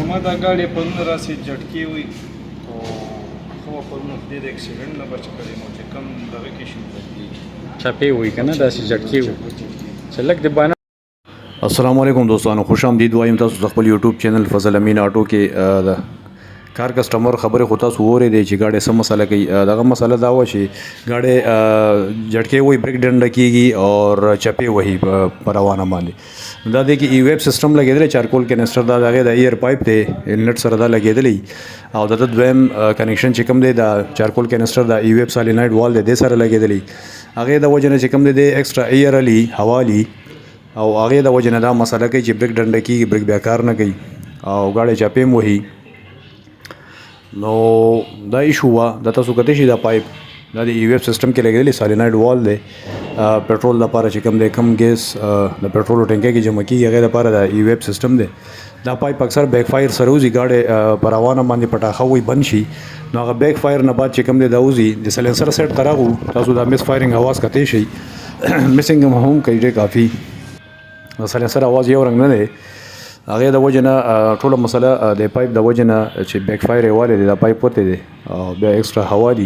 زما دا ګاډی پرونه راسې جټکې وي او خو پرونه خدای د اکسیډنټ نه بچ کړی نو چې کم دغه کې شي چپې وي که نه داسې جټکې وي چې لږ د بانه. السلام علیکم دوستانو، خوش آمدید وایم تاسو د خپل یوټیوب چینل فضل امین آټو کې د کار کسټمر خبرې خو تاسو اورېدې چې ګاډی څه مسله کوي. دغه مسله دا وه چې ګاډی جټکې وایي، بریک ډنډه کېږي او چپې وهي په روانه باندې. دا دی کې ای ویب سسټم لګېدلی، چارکول کینسټر دا د هغې د ایئر پایپ دی انلټ سره دا لګېدلی او د دویم کنیکشن چې کوم دی دا چارکول کینسټر دا ای ویب سالینایډ وال دی دې سره لګېدلی. هغې د وجې نه چې کوم دی د ایکسټرا ایئر علي هوا علي او هغې د وجې نه دا مسله کوي چې بریک ډنډه کېږي، بریک بیا کار نه کوي او ګاډی چپې هم وهي. نو دا ایشو وه، دا تاسو کتی شي دا پایپ دا د ای ویب سسټم کې لګېدلی سالینایډ وال دی پټرول لپاره چې کوم دی کم ګیس د پټرولو ټینکۍ کې جمع کېږي هغې لپاره دا ای ویب سسټم دی. دا پایپ اکثر بیک فایر سره وځي، ګاډی په روانه باندې پټاخه وي بند شي نو هغه بیک فایر نه بعد چې کوم دی دا وځي د سلنسر سیټ خراب وو، تاسو دا مس فایرنګ اواز کتی شي مسنګ هم کوي ډېر کافي. د سلنسر اواز یو رنګ نه دی، هغې د وجې نه ټوله مسله د پایپ د وجې نه چې بیک فایر یې والی دی دا پایپ وتی دی او بیا ایکسټرا هوا دي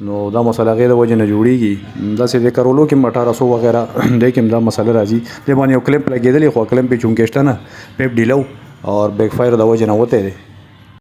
نو دا مسله هغې د وجې نه جوړېږي. داسې د کرولو کې هم 1800 وغیره دی کې هم دا مسله راځي. دې باندې یو کلمپ لګېدلی خو کلمپ یې چونکې شته نه، پیپ ډیلو او بیک فایر د وجې نه وتی دی.